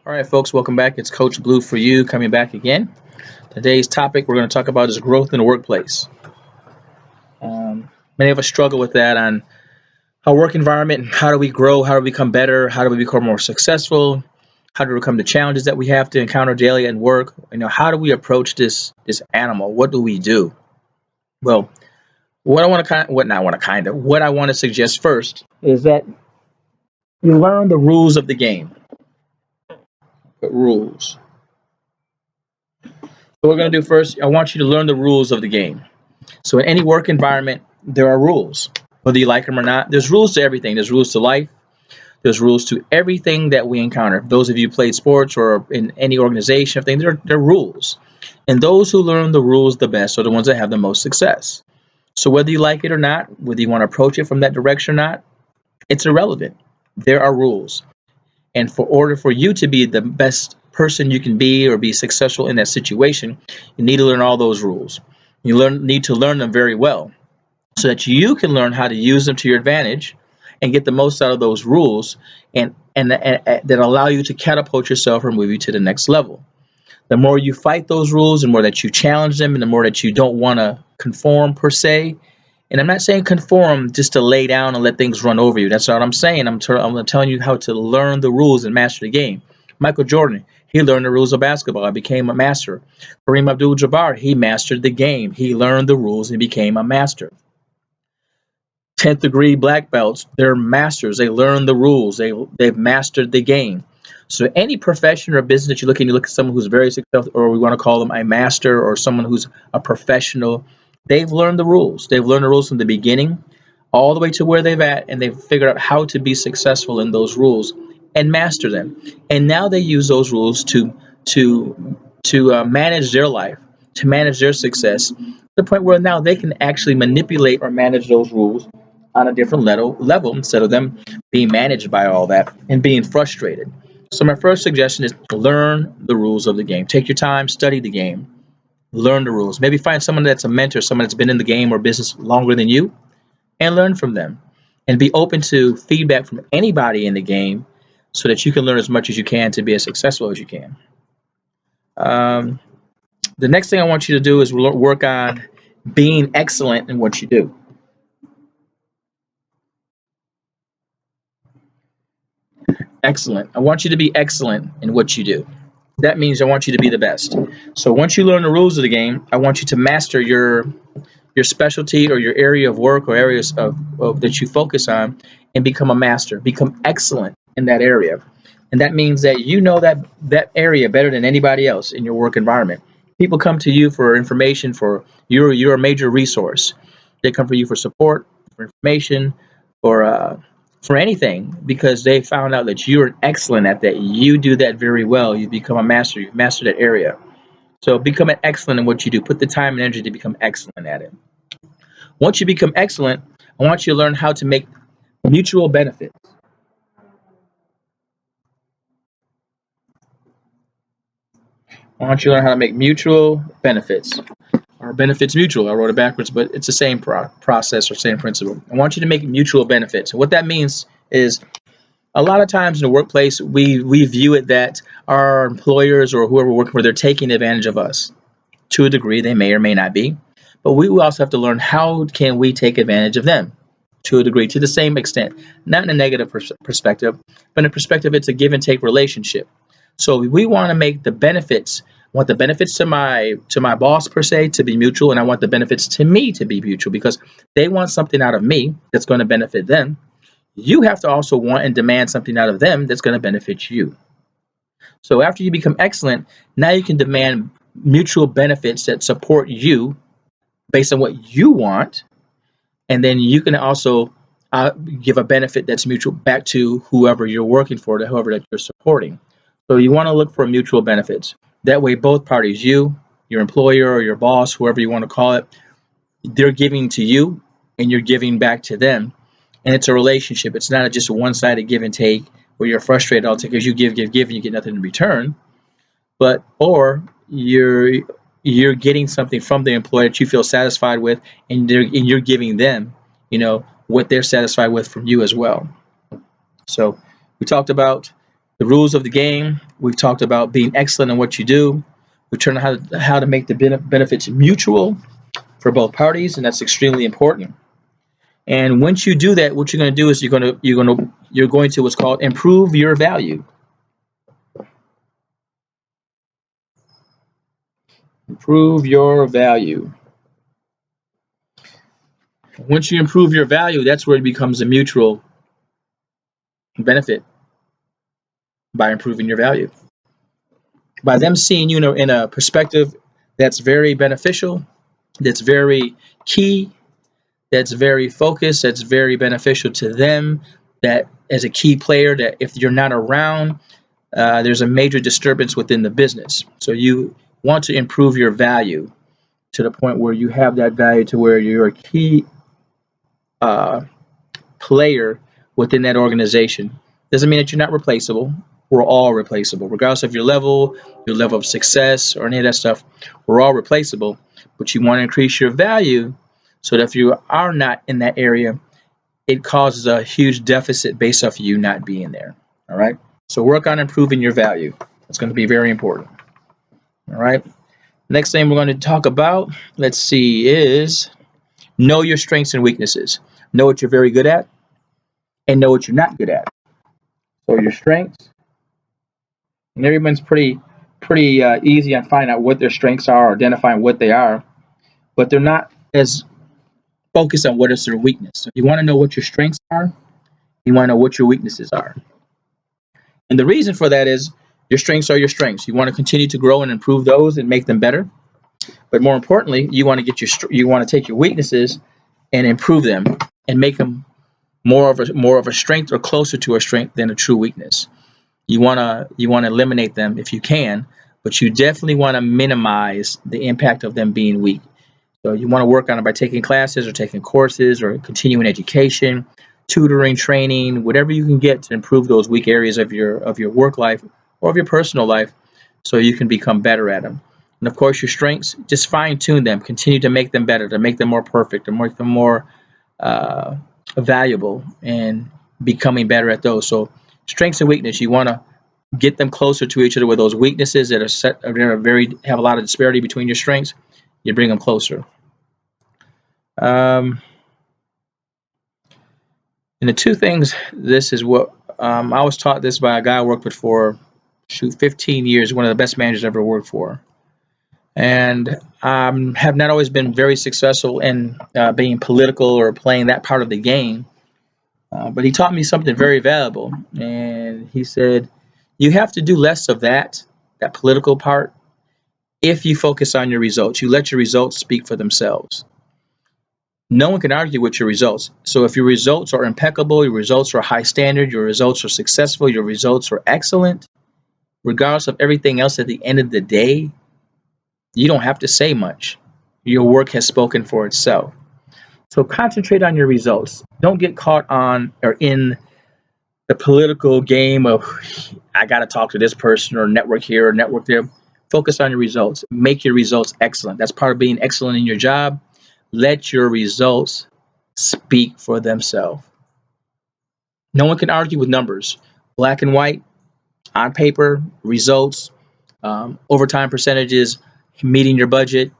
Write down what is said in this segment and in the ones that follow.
All right, folks, welcome back. It's Coach Blue for you coming back again. Today's topic we're going to talk about is growth in the workplace. Many of us struggle with that on our work environment. How do we grow? How do we become better? How do we become more successful? How do we overcome the challenges that we have to encounter daily at work? How do we approach this animal? What do we do? Well, what I want to suggest first is that you learn the rules of the game. What rules? What we're going to do first, I want you to learn the rules of the game. So in any work environment, there are rules. Whether you like them or not, there's rules to everything. There's rules to life. There's rules to everything that we encounter. Those of you who played sports or in any organization, there are rules. And those who learn the rules the best are the ones that have the most success. So whether you like it or not, whether you want to approach it from that direction or not, it's irrelevant. There are rules. And for order for you to be the best person you can be or be successful in that situation, you need to learn all those rules. Need to learn them very well so that you can learn how to use them to your advantage and get the most out of those rules and that allow you to catapult yourself or move you to the next level. The more you fight those rules, the more that you challenge them, and the more that you don't want to conform per se. And I'm not saying conform just to lay down and let things run over you. That's not what I'm saying. I'm telling you how to learn the rules and master the game. Michael Jordan, he learned the rules of basketball and became a master. Kareem Abdul-Jabbar, he mastered the game. He learned the rules and became a master. 10th degree black belts, they're masters. They learn the rules. They've mastered the game. So any profession or business that you look at someone who's very successful, or we want to call them a master or someone who's a professional, they've learned the rules. They've learned the rules from the beginning all the way to where they've at, and they've figured out how to be successful in those rules and master them. And now they use those rules to manage their life, to manage their success, to the point where now they can actually manipulate or manage those rules on a different level instead of them being managed by all that and being frustrated. So my first suggestion is learn the rules of the game. Take your time, study the game, learn the rules. Maybe find someone that's a mentor, someone that's been in the game or business longer than you, and learn from them. And be open to feedback from anybody in the game so that you can learn as much as you can to be as successful as you can. Um, the next thing I want you to do is work on being excellent in what you do. Excellent. I want you to be excellent in what you do. That means I want you to be the best. So once you learn the rules of the game, I want you to master your specialty or your area of work or areas of that you focus on and become a master. Become excellent in that area. And that means that you know that area better than anybody else in your work environment. People come to you for information, for you're a major resource. They come for you for support, for information, for anything because they found out that you're excellent at that. You do that very well. You become a master. You've mastered that area. So become an excellent in what you do. Put the time and energy to become excellent at it. Once you become excellent, I want you to learn how to make mutual benefits. I want you to learn how to make mutual benefits or benefits mutual. I wrote it backwards, but it's the same process or same principle. I want you to make mutual benefits. And what that means is a lot of times in the workplace, we view it that our employers or whoever we're working for, they're taking advantage of us. To a degree, they may or may not be. But we also have to learn how can we take advantage of them to a degree, to the same extent, not in a negative perspective, but in a perspective, it's a give and take relationship. So we want to make the benefits. I want the benefits to my boss per se to be mutual, and I want the benefits to me to be mutual because they want something out of me that's going to benefit them. You have to also want and demand something out of them that's going to benefit you. So after you become excellent, now you can demand mutual benefits that support you based on what you want, and then you can also give a benefit that's mutual back to whoever you're working for, to whoever that you're supporting. So you want to look for mutual benefits. That way, both parties, you, your employer, or your boss, whoever you want to call it, they're giving to you, and you're giving back to them. And it's a relationship. It's not just a one-sided give and take where you're frustrated all the time because you give, and you get nothing in return. Or you're getting something from the employer that you feel satisfied with, and you're giving them, what they're satisfied with from you as well. So we talked about The rules of the game, we've talked about being excellent in what you do. We turn on how to make the benefits mutual for both parties, and that's extremely important. And once you do that, what you're going to do is you're going to what's called improve your value. Improve your value. Once you improve your value, that's where it becomes a mutual benefit by improving your value. By them seeing you in a perspective that's very beneficial, that's very key, that's very focused, that's very beneficial to them, that as a key player, that if you're not around, there's a major disturbance within the business. So you want to improve your value to the point where you have that value to where you're a key uh, player within that organization. Doesn't mean that you're not replaceable. We're all replaceable, regardless of your level of success, or any of that stuff. We're all replaceable, but you want to increase your value so that if you are not in that area, it causes a huge deficit based off of you not being there. All right. So work on improving your value. It's going to be very important. All right. Next thing we're going to talk about, let's see, is know your strengths and weaknesses. Know what you're very good at and know what you're not good at. So your strengths, and everyone's pretty easy on finding out what their strengths are, or identifying what they are, but they're not as focused on what is their weakness. So you want to know what your strengths are, you want to know what your weaknesses are. And the reason for that is your strengths are your strengths. You want to continue to grow and improve those and make them better. But more importantly, you want to you want to take your weaknesses and improve them and make them more of a strength, or closer to a strength than a true weakness. You want to eliminate them if you can, but you definitely want to minimize the impact of them being weak. So you want to work on it by taking classes or taking courses or continuing education, tutoring, training, whatever you can get to improve those weak areas of your work life or of your personal life, so you can become better at them. And of course, your strengths, just fine tune them, continue to make them better, to make them more perfect, to make them more uh, valuable, and becoming better at those. So strengths and weakness, you want to get them closer to each other. With those weaknesses that have a lot of disparity between your strengths, you bring them closer. Um, and the two things, this is what I was taught this by a guy I worked with for 15 years, one of the best managers I ever worked for. And have not always been very successful in being political or playing that part of the game. But he taught me something very valuable. And he said, you have to do less of that political part, if you focus on your results. You let your results speak for themselves. No one can argue with your results. So if your results are impeccable, your results are high standard, your results are successful, your results are excellent, regardless of everything else, at the end of the day, you don't have to say much. Your work has spoken for itself. So concentrate on your results. Don't get caught on or in the political game of, I got to talk to this person, or network here or network there. Focus on your results. Make your results excellent. That's part of being excellent in your job. Let your results speak for themselves. No one can argue with numbers. Black and white, on paper, results, overtime percentages, meeting your budget,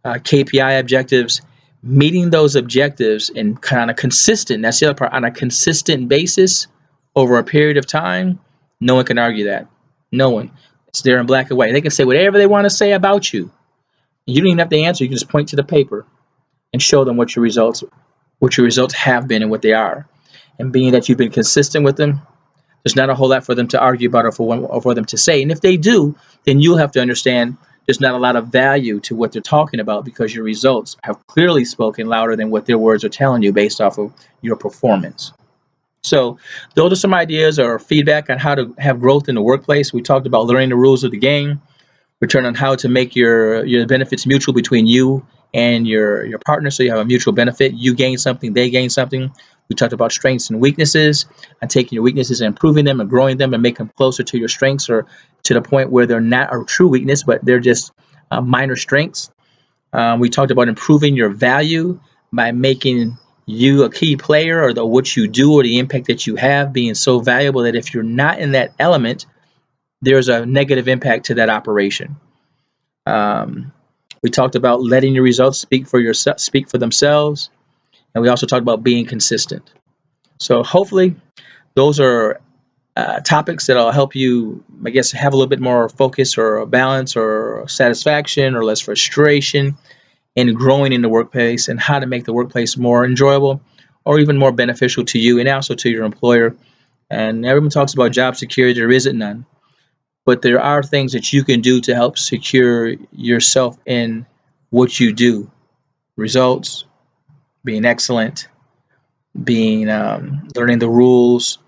KPI objectives, meeting those objectives and kind of consistent. That's the other part. On a consistent basis over a period of time, no one can argue that. No one. It's there in black and white. They can say whatever they want to say about you. You don't even have to answer. You can just point to the paper and show them what your results have been and what they are. And being that you've been consistent with them, there's not a whole lot for them to argue about, or for them to say. And if they do, then you'll have to understand there's not a lot of value to what they're talking about, because your results have clearly spoken louder than what their words are telling you based off of your performance. So those are some ideas or feedback on how to have growth in the workplace. We talked about learning the rules of the game. Return on how to make your benefits mutual between you and your partner, so you have a mutual benefit. You gain something, they gain something. We talked about strengths and weaknesses, and taking your weaknesses and improving them and growing them and make them closer to your strengths, or to the point where they're not a true weakness, but they're just minor strengths. We talked about improving your value by making you a key player, or what you do or the impact that you have being so valuable that if you're not in that element, there's a negative impact to that operation. We talked about letting your results speak for themselves, and we also talked about being consistent. So hopefully, those are topics that'll help you, I guess, have a little bit more focus or balance or satisfaction or less frustration in growing in the workplace, and how to make the workplace more enjoyable or even more beneficial to you and also to your employer. And everyone talks about job security. There isn't none, but there are things that you can do to help secure yourself in what you do. Results, being excellent, being learning the rules,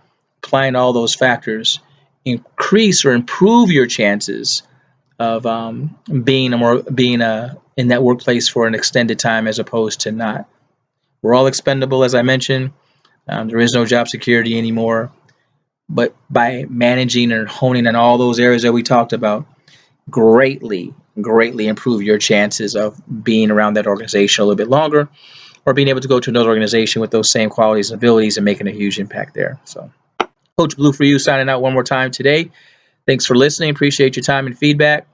applying all those factors increase or improve your chances of being in that workplace for an extended time as opposed to not. We're all expendable, as I mentioned. There is no job security anymore. But by managing and honing in all those areas that we talked about, greatly, greatly improve your chances of being around that organization a little bit longer, or being able to go to another organization with those same qualities and abilities and making a huge impact there. So, Coach Blue for you, signing out one more time today. Thanks for listening. Appreciate your time and feedback.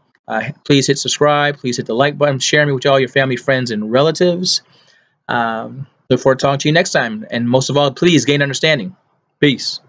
Please hit subscribe. Please hit the like button. Share me with all your family, friends, and relatives. Look forward to talking to you next time. And most of all, please gain understanding. Peace.